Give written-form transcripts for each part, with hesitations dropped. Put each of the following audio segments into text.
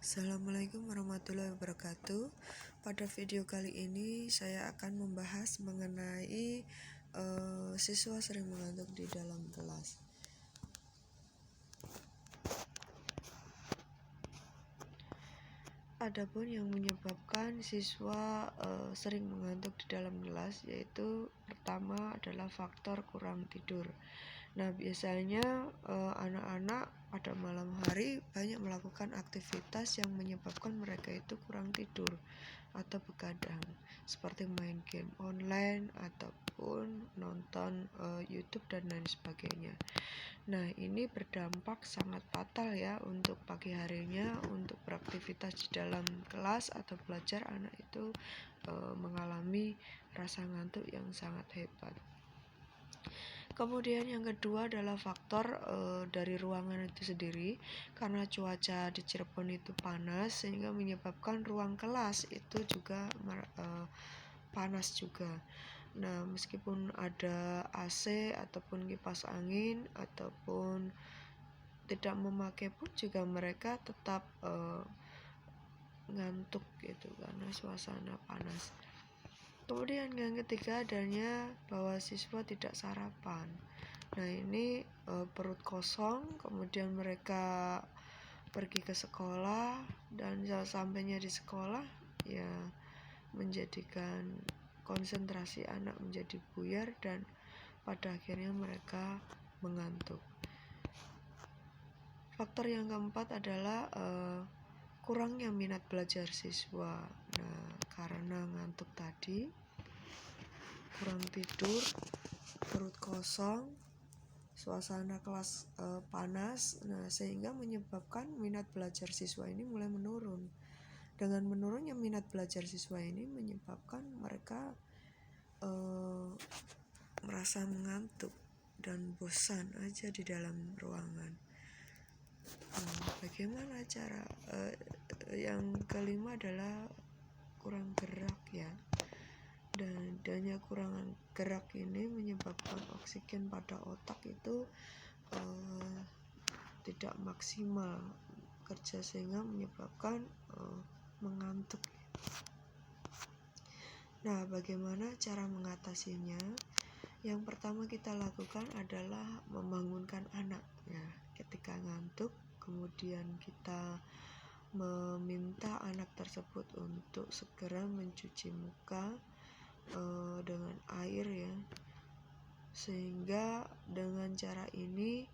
Assalamualaikum warahmatullahi wabarakatuh. Pada video kali ini saya akan membahas mengenai siswa sering mengantuk di dalam kelas. Adapun yang menyebabkan siswa sering mengantuk di dalam kelas, yaitu pertama adalah faktor kurang tidur. Nah, biasanya anak-anak pada malam hari banyak melakukan aktivitas yang menyebabkan mereka itu kurang tidur atau begadang, seperti main game online ataupun nonton YouTube dan lain sebagainya. Nah, ini berdampak sangat fatal ya untuk pagi harinya, untuk beraktivitas di dalam kelas atau belajar. Anak itu mengalami rasa ngantuk yang sangat hebat. Kemudian yang kedua adalah faktor dari ruangan itu sendiri, karena cuaca di Cirebon itu panas sehingga menyebabkan ruang kelas itu juga panas juga. Nah, meskipun ada AC ataupun kipas angin ataupun tidak memakai pun juga mereka tetap ngantuk gitu karena suasana panas. Kemudian yang ketiga adanya bahwa siswa tidak sarapan. Nah, ini perut kosong, kemudian mereka pergi ke sekolah dan sampainya di sekolah ya menjadikan konsentrasi anak menjadi buyar dan pada akhirnya mereka mengantuk. Faktor yang keempat adalah kurangnya minat belajar siswa. Nah, karena ngantuk tadi, kurang tidur, perut kosong, suasana kelas panas, nah sehingga menyebabkan minat belajar siswa ini mulai menurun. Dengan menurunnya minat belajar siswa ini menyebabkan mereka merasa mengantuk dan bosan aja di dalam ruangan. Bagaimana cara yang kelima adalah kurang gerak ya, dan adanya kurang gerak ini menyebabkan oksigen pada otak itu tidak maksimal kerja sehingga menyebabkan mengantuk. Nah, bagaimana cara mengatasinya? Yang pertama kita lakukan adalah membangunkan anak ya, ketika ngantuk. Kemudian kita meminta anak tersebut untuk segera mencuci muka dengan air ya, sehingga dengan cara ini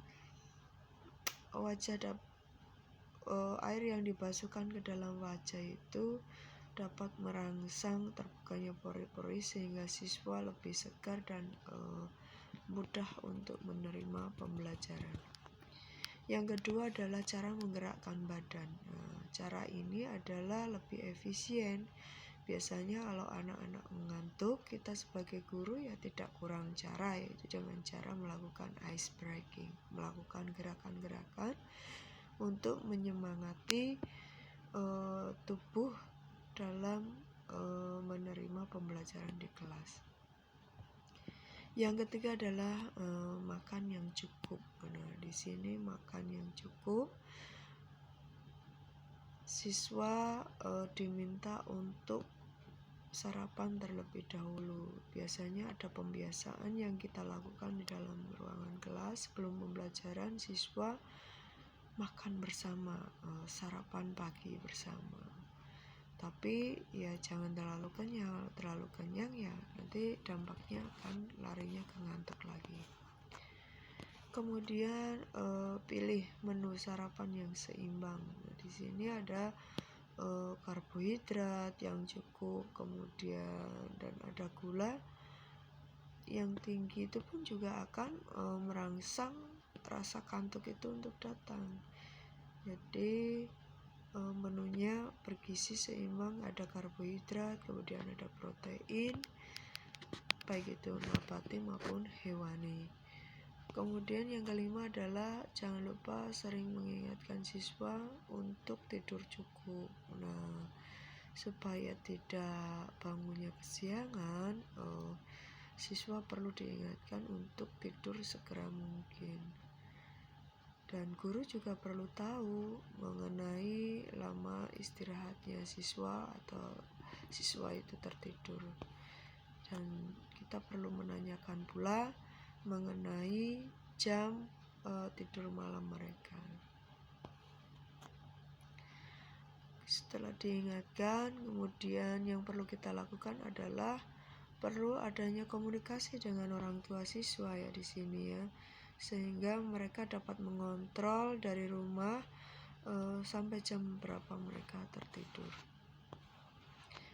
air yang dibasuhkan ke dalam wajah itu dapat merangsang terbukanya pori-pori sehingga siswa lebih segar dan mudah untuk menerima pembelajaran. Yang kedua adalah cara menggerakkan badan. Nah, cara ini adalah lebih efisien. Biasanya kalau anak-anak mengantuk, kita sebagai guru ya tidak kurang cara, yaitu dengan cara melakukan ice breaking, melakukan gerakan-gerakan untuk menyemangati tubuh dalam menerima pembelajaran di kelas. Yang ketiga adalah makan yang cukup. Nah, di sini makan yang cukup, siswa diminta untuk sarapan terlebih dahulu. Biasanya ada pembiasaan yang kita lakukan di dalam ruangan kelas sebelum pembelajaran, siswa makan bersama, sarapan pagi bersama. Tapi ya jangan terlalu kenyang ya nanti dampaknya akan larinya ke ngantuk lagi. Kemudian pilih menu sarapan yang seimbang. Nah, di sini ada karbohidrat yang cukup, kemudian dan ada gula yang tinggi, itu pun juga akan merangsang rasa kantuk itu untuk datang. Jadi menunya bergizi seimbang, ada karbohidrat, kemudian ada protein, baik itu nabati maupun hewani. Kemudian yang kelima adalah jangan lupa sering mengingatkan siswa untuk tidur cukup. Nah, supaya tidak bangunnya kesiangan, siswa perlu diingatkan untuk tidur segera mungkin. Dan guru juga perlu tahu mengenai lama istirahatnya siswa atau siswa itu tertidur. Dan kita perlu menanyakan pula mengenai jam tidur malam mereka. Setelah diingatkan, kemudian yang perlu kita lakukan adalah perlu adanya komunikasi dengan orang tua siswa ya di sini ya, sehingga mereka dapat mengontrol dari rumah sampai jam berapa mereka tertidur.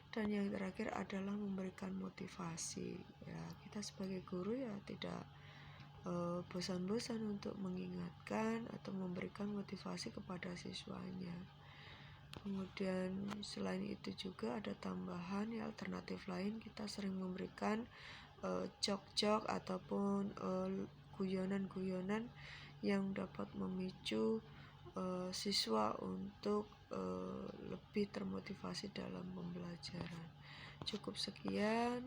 Dan yang terakhir adalah memberikan motivasi ya, kita sebagai guru ya tidak bosan-bosan untuk mengingatkan atau memberikan motivasi kepada siswanya. Kemudian selain itu juga ada tambahan ya, alternatif lain, kita sering memberikan jok-jok ataupun guyonan-guyonan yang dapat memicu siswa untuk lebih termotivasi dalam pembelajaran. Cukup sekian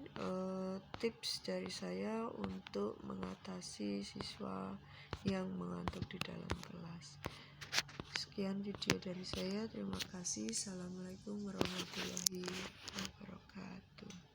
tips dari saya untuk mengatasi siswa yang mengantuk di dalam kelas. Sekian video dari saya, terima kasih. Assalamualaikum warahmatullahi wabarakatuh.